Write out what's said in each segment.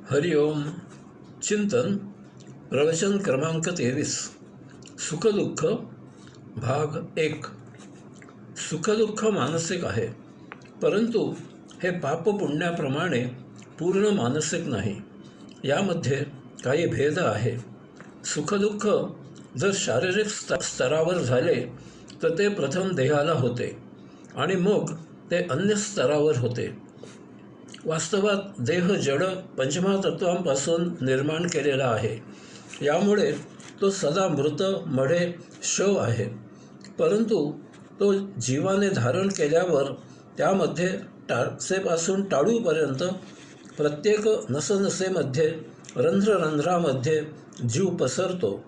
हरिओम. चिंतन प्रवचन क्रमांक 23. सुखदुःख भाग 1. सुखदुःख मानसिक आहे, परंतु हे पापपुण्याप्रमाणे पूर्ण मानसिक नाही. यामध्ये काही भेद आहे. सुखदुःख जर शारीरिक स्तरावर झाले तर ते प्रथम देहाला होते आणि मग ते अन्य स्तरावर होते. वास्तवात देह जड पंचमहातत्वांपासून निर्माण केलेला आहे. यामुळे तो सदा मृत मढे शव आहे. परंतु तो जीवाने धारण केल्यावर त्यामध्ये टाचेपासून टाळूपर्यंत प्रत्येक नसनसेमध्ये रंध्ररंध्रामध्ये जीव पसरतो.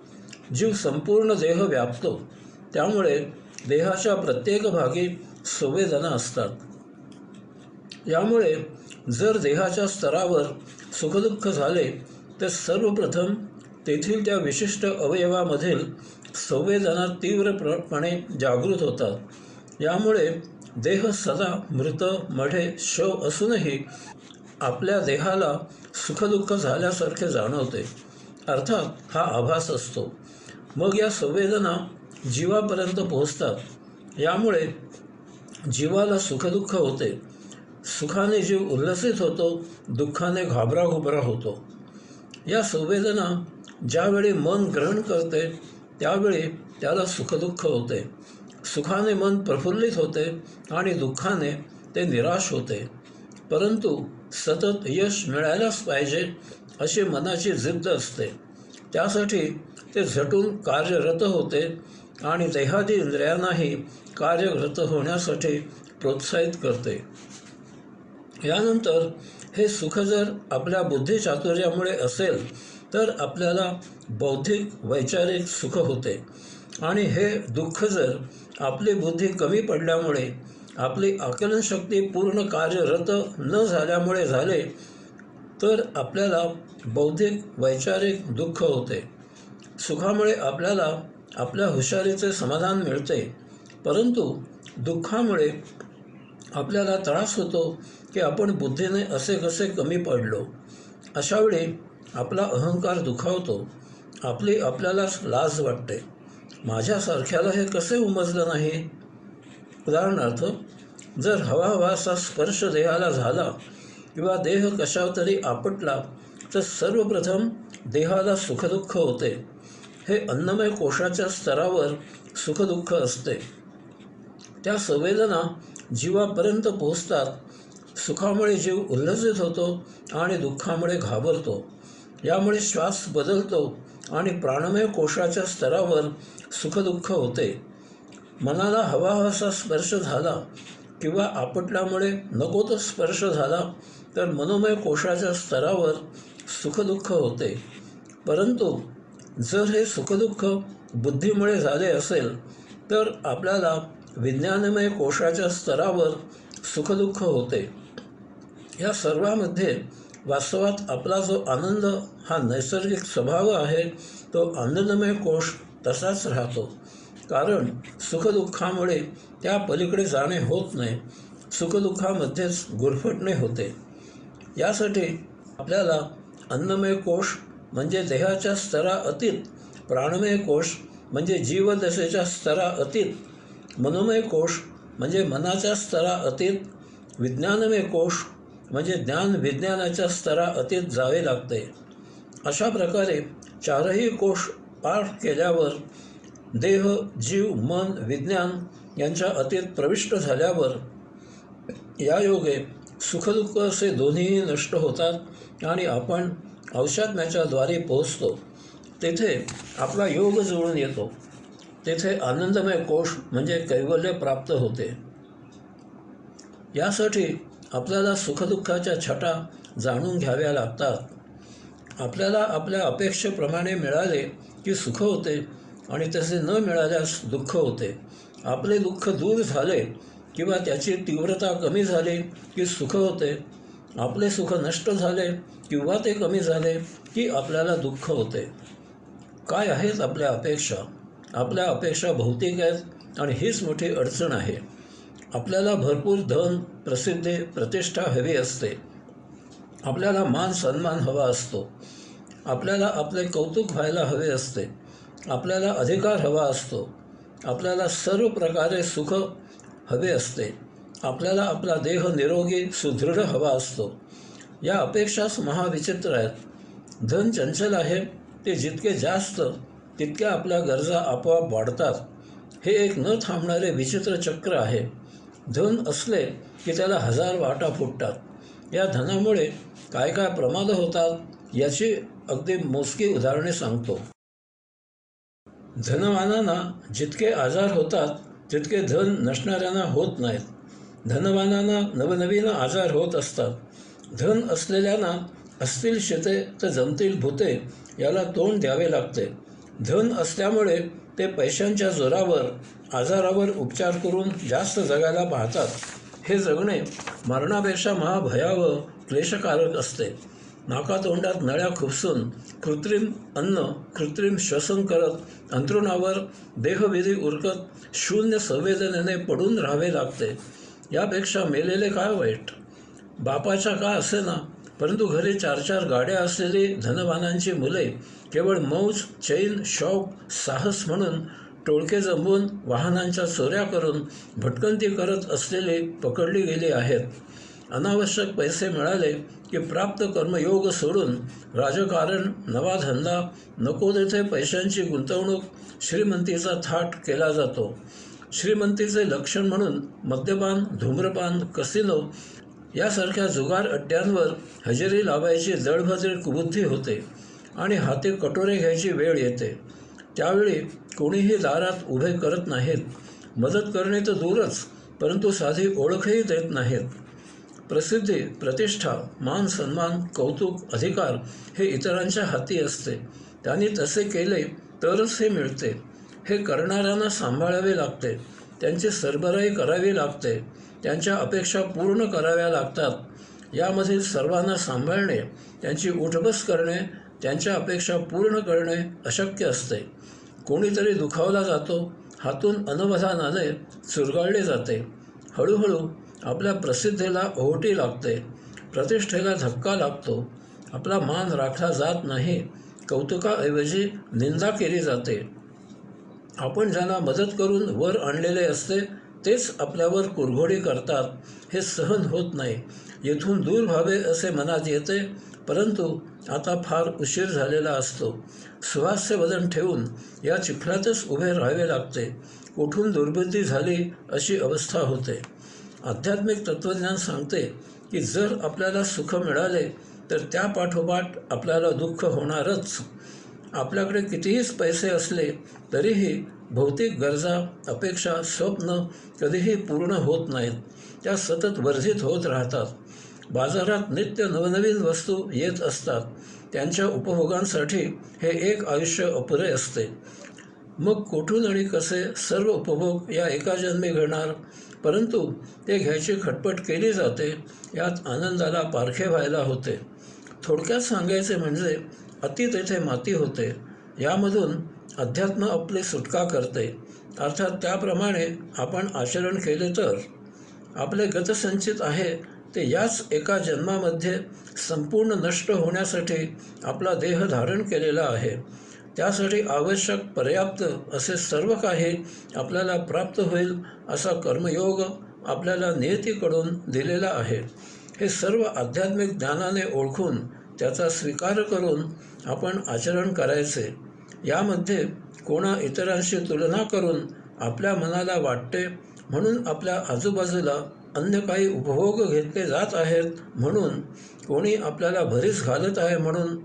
जीव संपूर्ण देह व्यापतो. त्यामुळे देहाच्या प्रत्येक भागी संवेदना असतात. यामुळे जर देहाच्या स्तरावर सुखदुःख झाले तर सर्वप्रथम तेथील त्या विशिष्ट अवयवामधील संवेदना तीव्रपणे जागृत होतात. यामुळे देह सदा मृत मढे शव असूनही आपल्या देहाला सुखदुःख झाल्यासारखे जाणवते. अर्थात हा आभास असतो. मग या संवेदना जीवापर्यंत पोहोचतात. यामुळे जीवाला सुखदुःख होते. सुखाने जीव उल्लसित होतो, दुःखाने घाबराघुबरा होतो. या संवेदना ज्यावेळी मन ग्रहण करते त्यावेळी त्याला सुखदुःख होते. सुखाने मन प्रफुल्लित होते आणि दुःखाने ते निराश होते. परंतु सतत यश मिळायलाच पाहिजे अशी मनाची जिद्द असते. त्यासाठी ते झटून कार्यरत होते आणि देहादी इंद्रियांनाही कार्यरत होण्यासाठी प्रोत्साहित करते. यानंतर हे सुख जर आपल्या बुद्धिचातुर्यामुळे असेल तर आपल्याला बौद्धिक वैचारिक सुख होते, आणि हे दुःख जर आपली बुद्धी कमी पडल्यामुळे आपली आकलनशक्ती पूर्ण कार्यरत न झाल्यामुळे झाले तर आपल्याला बौद्धिक वैचारिक दुःख होते. सुखामुळे आपल्याला आपल्या हुशारीचे समाधान मिळते, परंतु दुःखामुळे आपल्याला त्रास होतो की आपण बुद्धीने असे कसे कमी पडलो. अशावेळी आपला अहंकार दुखावतो. आपल्यालाच लाज वाटते. माझ्यासारख्याला हे कसे उमजलं नाही. उदाहरणार्थ, जर हवाहवासा स्पर्श देहाला झाला किंवा देह कशावर तरी आपटला तर सर्वप्रथम देहाला सुखदुःख होते. हे अन्नमय कोशाच्या स्तरावर सुखदुःख असते. त्या संवेदना जीवापर्यंत पोहोचतात. सुखामुळे जीव उल्लसित होतो आणि दुःखामुळे घाबरतो. यामुळे श्वास बदलतो आणि प्राणमय कोशाच्या स्तरावर सुखदुःख होते. मनाला हवाहवासा स्पर्श झाला किंवा आपटल्यामुळे नको तो स्पर्श झाला तर मनोमय कोशाच्या स्तरावर सुखदुःख होते. परंतु जर हे सुखदुःख बुद्धीमुळे झाले असेल तर आपल्याला विज्ञानमय कोशाच्या स्तरावर सुखदुःख होते. या सर्वांमध्ये वास्तवात आपला जो आनंद हा नैसर्गिक स्वभाव आहे तो आनंदमय कोश तसाच राहतो. कारण सुखदुःखामुळे त्या पलीकडे जाणे होत नाही. सुखदुःखामध्येच गुरफटणे होते. यासाठी आपल्याला अन्नमय कोश म्हणजे देहाच्या स्तराअतीत, प्राणमय कोश म्हणजे जीवदशेच्या स्तराअतीत, मनोमय कोश म्हणजे मनाच्या स्तराअतीत, विज्ञानमय कोश म्हणजे ज्ञान विज्ञानाच्या स्तराअतीत जावे लागते. अशा प्रकारे चारही कोश पार केल्यावर देह, जीव, मन, विज्ञान यांच्या अतीत प्रविष्ट झाल्यावर यायोगे सुखदुःख असे दोन्हीही नष्ट होतात आणि आपण अवसात्म्याच्या द्वारी पोहोचतो. तेथे आपला योग जुळून येतो. तेथे आनंदमय कोश म्हणजे कैवल्य प्राप्त होते. यासाठी आपल्याला सुखदुःखाच्या छटा जाणून घ्याव्या लागतात. आपल्याला आपल्या अपेक्षेप्रमाणे मिळाले की सुख होते आणि तसे न मिळाल्यास दुःख होते. आपले दुःख दूर झाले किंवा त्याची तीव्रता कमी झाली की सुख होते. आपले सुख नष्ट झाले किंवा ते कमी झाले की आपल्याला दुःख होते. काय आहेत आपल्या अपेक्षा? आपल्या अपेक्षा भौतिक आहेत आणि हीच मोठी अडचण आहे. आपल्याला भरपूर धन, प्रसिद्धी, प्रतिष्ठा हवी असते. आपल्याला मान सन्मान हवा असतो. आपल्याला आपले कौतुक व्हायला हवे असते. आपल्याला अधिकार हवा असतो. आपल्याला सर्व प्रकारे सुख हवे असते. आपल्याला आपला देह निरोगी सुदृढ हवा असतो. या अपेक्षाच महाविचित्र आहेत. धन चंचल आहे. ते जितके जास्त तितक्या आपल्या गरजा आपोआप वाढतात. हे एक न थांबणारे विचित्र चक्र आहे. धन असले की त्याला 1000 वाटा फुटतात. या धनामुळे काय काय प्रमाद होतात याची अगदी मोजकी उदाहरणे सांगतो. धनवानांना जितके आजार होतात तितके धन नसणाऱ्यांना होत नाहीत. धनवानांना नवनवीन आजार होत असतात. धन असलेल्यांना असतील शेते तर जमतील भूते याला तोंड द्यावे लागते. धन असल्यामुळे ते पैशांच्या जोरावर आजारावर उपचार करून जास्त जगायला पाहतात. हे जगणे मरणापेक्षा महाभयावह क्लेशकारक असते. नाकातोंडात नळ्या खुपसून कृत्रिम अन्न कृत्रिम श्वसन करत अंथरुणावर देहविधी उरकत शून्य संवेदनेने पडून राहावे लागते. यापेक्षा मेलेले काय वाईट. बापाच्या का असेना परंतु घरी 4-4 गाड्या असलेली धनवानांची मुले केवळ मौज चैन शौक साहस म्हणून टोळके जमवून वाहनांच्या चोऱ्या करून भटकंती करत असलेली पकडली गेली आहेत. अनावश्यक पैसे मिळाले की प्राप्त कर्मयोग सोडून राजकारण नवा धंदा नको तेथे पैशांची गुंतवणूक श्रीमंतीचा थाट केला जातो. श्रीमंतीचे लक्षण म्हणून मद्यपान धूम्रपान कसिनो यासारख्या जुगार अड्ड्यांवर हजेरी लावायची जळभद्री कुबुद्धी होते आणि हाती कटोरे घ्यायची वेळ येते. त्यावेळी कोणीही दारात उभे करत नाहीत. मदत करणे तर दूरच परंतु साधी ओळखही देत नाहीत. प्रसिद्धी प्रतिष्ठा मान सन्मान कौतुक अधिकार हे इतरांच्या हाती असते. त्यांनी तसे केले तरच हे मिळते. हे करणाऱ्यांना सांभाळावे लागते. त्यांची सरबराई करावी लागते. त्यांच्या अपेक्षा पूर्ण कराव्या लागतात. यामधील सर्वांना सांभाळणे त्यांची उठबस करणे त्यांच्या अपेक्षा पूर्ण करणे अशक्य असते. कोणीतरी दुखावला जातो. हातून अनवधानाने चुरगाळले जाते. हळूहळू आपल्या प्रसिद्धीला ओहोटी लागते. प्रतिष्ठेला धक्का लागतो. आपला मान राखला जात नाही. कौतुकाऐवजी निंदा केली जाते. आपण ज्यांना मदत करून वर आणलेले असते तेच आपल्यावर कुरघोडी करतात. हे सहन होत नाही. येथून दूर व्हावे असे मनात येते परंतु आता फार उशीर झालेला असतो. सुहास्य वदन ठेवून या चिखलातच उभे राहावे लागते. कुठून दुर्बुद्धी झाली अशी अवस्था होते. आध्यात्मिक तत्त्वज्ञान सांगते की जर आपल्याला सुख मिळाले तर त्या पाठोपाठ आपल्याला दुःख होणारच. आपल्याकडे कितीही पैसे असले तरीही भौतिक गरजा अपेक्षा स्वप्न कधीही पूर्ण होत नाहीत. त्या सतत वर्धित होत राहतात. बाजारात नित्य नवनवीन वस्तू येत असतात. त्यांच्या उपभोगांसाठी हे एक आयुष्य अपुरे असते. मग कुठून आणि कसे सर्व उपभोग या एका जन्मी घडणार. परंतु ते घ्यायची खटपट केली जाते. यात आनंदाला पारखे व्हायला होते. थोडक्यात सांगायचे म्हणजे अति तेथे माती होते. यामधून अध्यात्म आपली सुटका करते. अर्थात त्याप्रमाणे आपण आचरण केले तर. आपले गतसंचित आहे ते याच एका जन्मामध्ये संपूर्ण नष्ट होण्यासाठी आपला देह धारण केलेला आहे. त्यासाठी आवश्यक पर्याप्त असे सर्व काही आपल्याला प्राप्त होईल असा कर्मयोग आपल्याला नियतीकडून दिलेला आहे. हे सर्व आध्यात्मिक ज्ञानाने ओळखून त्याचा स्वीकार करून आपण आचरण करायचे. यामध्ये कोणा इतरांशी तुलना करून आपल्या मनाला वाटते म्हणून आपल्या आजूबाजूला अन्य काही उपभोग घेतले जात आहेत म्हणून कोणी आपल्याला भरीस घालत आहे म्हणून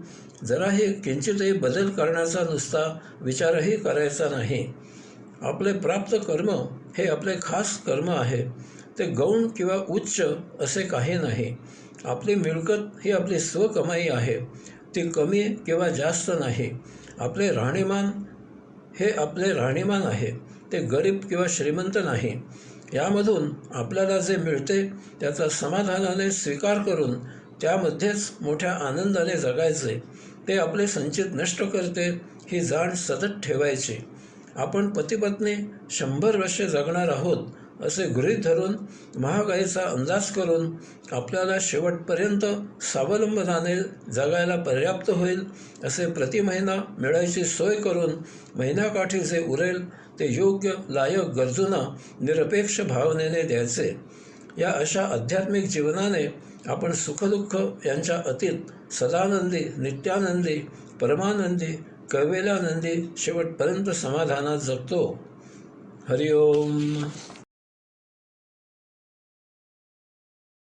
जराही किंचितही बदल करण्याचा नुसता विचारही करायचा नाही. आपले प्राप्त कर्म हे आपले खास कर्म आहे. ते गौण किंवा उच्च असे काही नाही. आपली मिळकत ही आपली स्वकमाई आहे. ती कमी किंवा जास्त नाही. आपले राहणीमान हे आपले राहणीमान आहे. ते गरीब किंवा श्रीमंत नाही. यामधून आपल्याला जे मिळते त्याचा समाधानाने स्वीकार करून त्यामध्येच मोठ्या आनंदाने जगायचे. ते आपले संचित नष्ट करते ही जाण सतत ठेवायची. आपण पतिपत्नी 100 वर्षे जगणार आहोत असे गृहीत धरून महागाईचा अंदाज करून आपल्याला शेवटपर्यंत स्वावलंबनाने जगायला पर्याप्त होईल असे प्रति महिना मिळायची सोय करून महिन्याकाठी जे उरेल ते योग्य लायक गरजूंना निरपेक्ष भावनेने द्यायचे. या अशा आध्यात्मिक जीवनाने आपण सुखदुःख यांच्या अतीत सदानंदी, नित्यानंदी, परमानंदी, कैवल्यानंदी शेवटपर्यंत समाधानात जगतो. हरिओम.